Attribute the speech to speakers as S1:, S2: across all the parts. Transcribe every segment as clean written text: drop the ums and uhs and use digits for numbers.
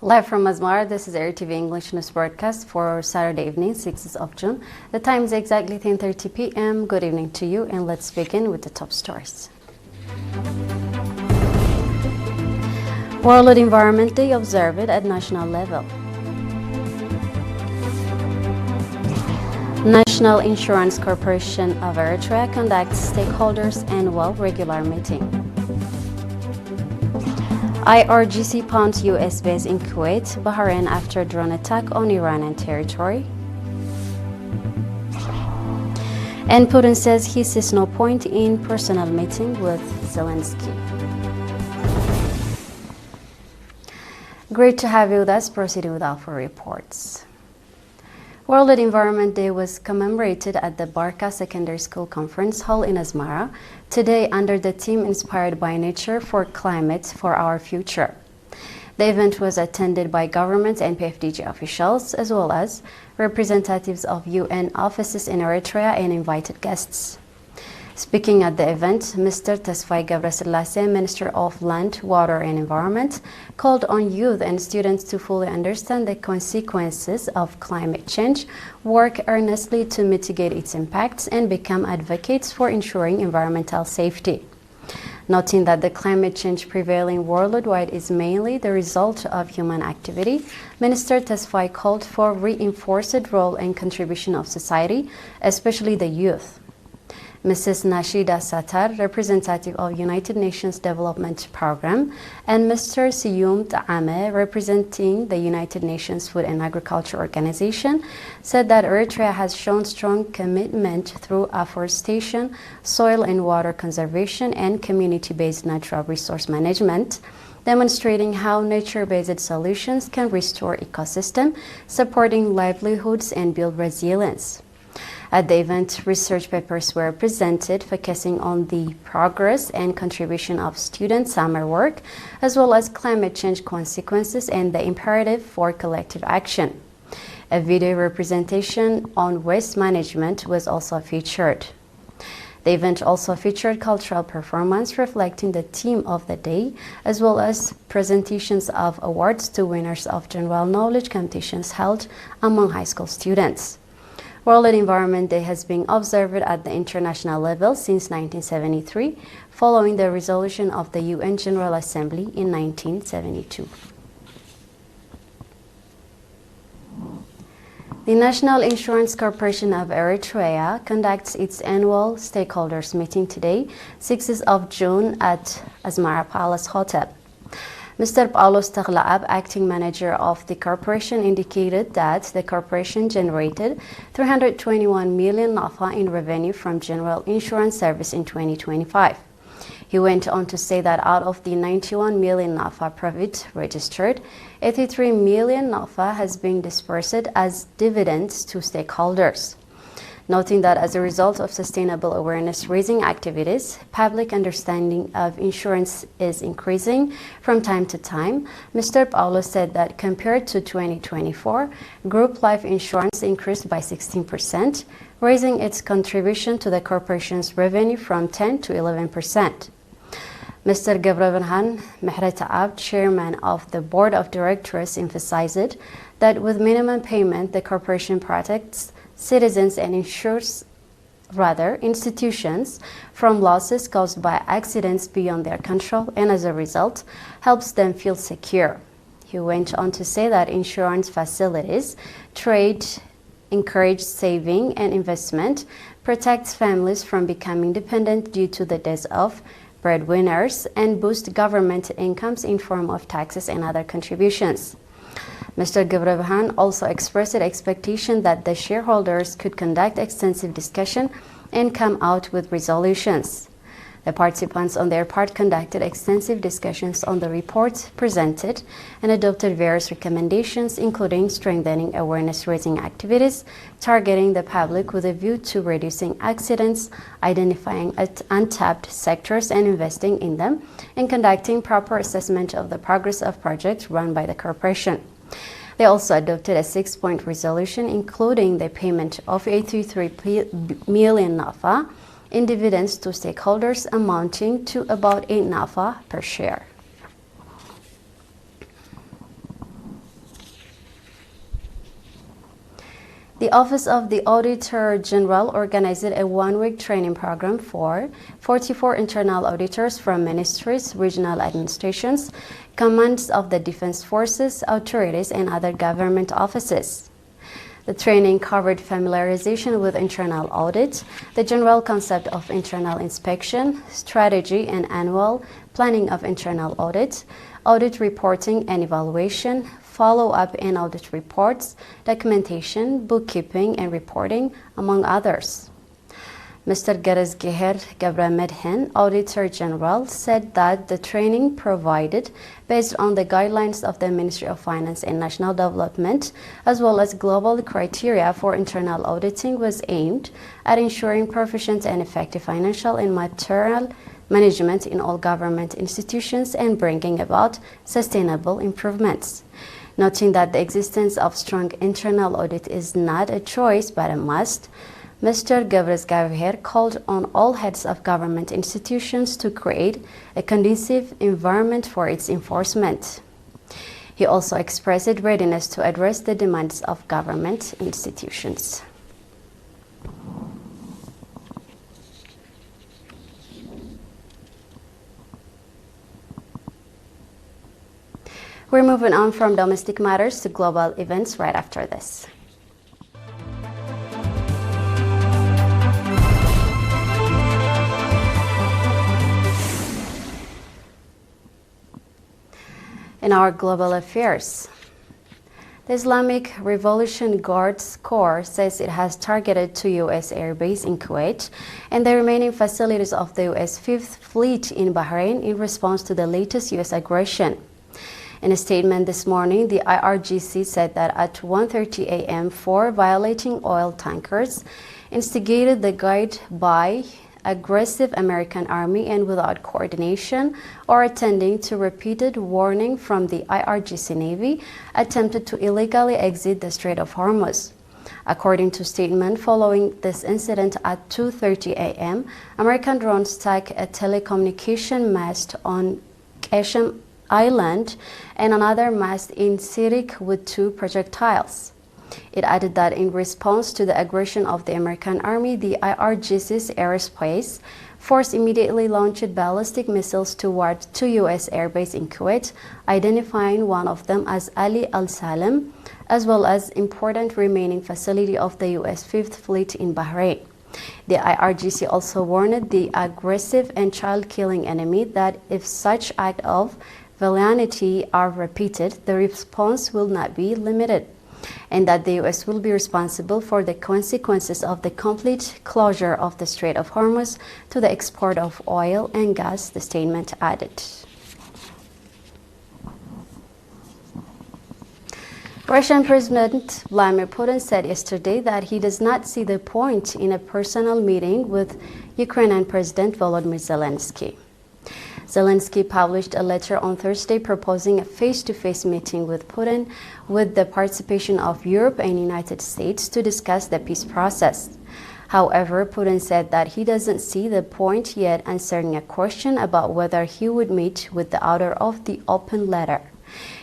S1: Live from Asmara, this is ERi-TV English News Broadcast for Saturday evening, 6th of June. The time is exactly 10:30 p.m. Good evening to you, and let's begin with the top stories. World Environment Day observed at national level. National Insurance Corporation of Eritrea conducts stakeholders' annual regular meeting. IRGC pounds U.S. base in Kuwait, Bahrain after drone attack on Iranian territory. And Putin says he sees no point in personal meeting with Zelensky. Great to have you with us. Proceeding with our reports. World Environment Day was commemorated at the Barka Secondary School Conference Hall in Asmara today under the theme Inspired by Nature for Climate for Our Future. The event was attended by government and PFDG officials as well as representatives of UN offices in Eritrea and invited guests. Speaking at the event, Mr. Tesfaye ገብረስላሴ, Minister of Land, Water and Environment, called on youth and students to fully understand the consequences of climate change, work earnestly to mitigate its impacts, and become advocates for ensuring environmental safety. Noting that the climate change prevailing worldwide is mainly the result of human activity, Minister Tesfaye called for reinforced role and contribution of society, especially the youth. Mrs. Nashida Satar, representative of United Nations Development Program, and Mr. Siyum Ta'ame, representing the United Nations Food and Agriculture Organization, said that Eritrea has shown strong commitment through afforestation, soil and water conservation, and community-based natural resource management, demonstrating how nature-based solutions can restore ecosystem, supporting livelihoods and build resilience. At the event, research papers were presented focusing on the progress and contribution of student summer work, as well as climate change consequences and the imperative for collective action. A video representation on waste management was also featured. The event also featured cultural performance reflecting the theme of the day, as well as presentations of awards to winners of general knowledge competitions held among high school students. World Environment Day has been observed at the international level since 1973, following the resolution of the UN General Assembly in 1972. The National Insurance Corporation of Eritrea conducts its annual stakeholders meeting today, 6th of June at Asmara Palace Hotel. Mr. Paulos Taglaab, acting manager of the corporation, indicated that the corporation generated 321 million NAFA in revenue from general insurance service in 2025. He went on to say that out of the 91 million NAFA profit registered, 83 million NAFA has been dispersed as dividends to stakeholders. Noting that as a result of sustainable awareness-raising activities, public understanding of insurance is increasing from time to time, Mr. Paulo said that compared to 2024, group life insurance increased by 16%, raising its contribution to the corporation's revenue from 10 to 11%. Mr. ገብረብርሃን Mehreta'ab, chairman of the board of directors, emphasized that with minimum payment, the corporation protects citizens and insures institutions from losses caused by accidents beyond their control, and as a result helps them feel secure. He went on to say that insurance facilities trade, encourage saving and investment, protects families from becoming dependent due to the deaths of breadwinners, and boost government incomes in form of taxes and other contributions. Mr. ገብረብርሃን also expressed expectation that the shareholders could conduct extensive discussion and come out with resolutions. The participants on their part conducted extensive discussions on the reports presented and adopted various recommendations, including strengthening awareness-raising activities, targeting the public with a view to reducing accidents, identifying untapped sectors and investing in them, and conducting proper assessment of the progress of projects run by the corporation. They also adopted a 6-point resolution, including the payment of 83 million NAFA in dividends to stakeholders amounting to about 8 NAFA per share. The Office of the Auditor General organized a one-week training program for 44 internal auditors from ministries, regional administrations, commands of the defense forces, authorities, and other government offices. The training covered familiarization with internal audit, the general concept of internal inspection, strategy and annual planning of internal audit, audit reporting and evaluation, follow-up and audit reports, documentation, bookkeeping and reporting, among others. Mr. Gerizgeher Gebramedhin, Auditor General, said that the training provided based on the guidelines of the Ministry of Finance and National Development, as well as global criteria for internal auditing, was aimed at ensuring proficient and effective financial and material management in all government institutions and bringing about sustainable improvements. Noting that the existence of strong internal audit is not a choice but a must, Mr. Gebrizgeher called on all heads of government institutions to create a conducive environment for its enforcement. He also expressed readiness to address the demands of government institutions. We're moving on from domestic matters to global events right after this. In our global affairs, the Islamic Revolution Guards Corps says it has targeted 2 U.S. airbase in Kuwait and the remaining facilities of the U.S. Fifth Fleet in Bahrain in response to the latest U.S. aggression. In a statement this morning, the IRGC said that at 1:30 a.m., 4 violating oil tankers instigated the guide by aggressive American Army and without coordination or attending to repeated warning from the IRGC Navy, attempted to illegally exit the Strait of Hormuz. According to statement following this incident at 2:30 a.m., American drones struck a telecommunication mast on Qasem Island and another mast in Sirik with 2 projectiles. It added that in response to the aggression of the American Army, the IRGC's aerospace force immediately launched ballistic missiles toward 2 U.S. airbases in Kuwait, identifying one of them as Ali al-Salem, as well as important remaining facility of the U.S. Fifth Fleet in Bahrain. The IRGC also warned the aggressive and child-killing enemy that if such acts of villainy are repeated, the response will not be limited, and that the U.S. will be responsible for the consequences of the complete closure of the Strait of Hormuz to the export of oil and gas, the statement added. Russian President Vladimir Putin said yesterday that he does not see the point in a personal meeting with Ukrainian President Volodymyr Zelensky. Zelensky published a letter on Thursday proposing a face-to-face meeting with Putin with the participation of Europe and United States to discuss the peace process. However, Putin said that he doesn't see the point yet, answering a question about whether he would meet with the author of the open letter.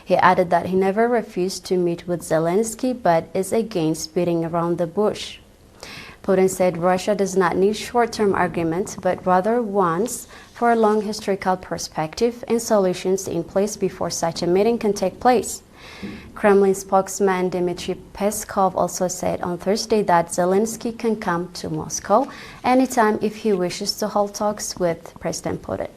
S1: He added that he never refused to meet with Zelensky but is against beating around the bush. Putin said Russia does not need short-term arguments, but rather wants for a long historical perspective and solutions in place before such a meeting can take place. Kremlin spokesman Dmitry Peskov also said on Thursday that Zelensky can come to Moscow anytime if he wishes to hold talks with President Putin.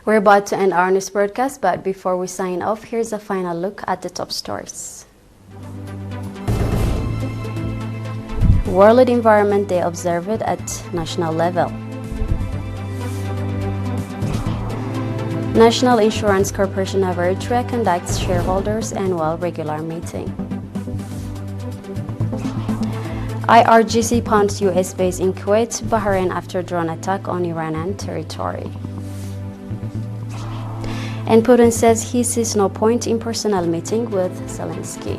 S1: We're about to end our news broadcast, but before we sign off, here's a final look at the top stories. World Environment Day observed at national level. National Insurance Corporation of Eritrea conducts shareholders' annual regular meeting. IRGC pounds U.S. base in Kuwait, Bahrain after drone attack on Iranian territory. And Putin says he sees no point in personal meeting with Zelensky.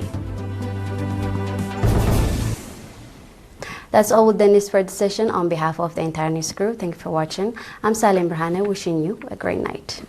S1: That's all with the news for the session. On behalf of the entire news crew, thank you for watching. I'm Salim Brahane, wishing you a great night.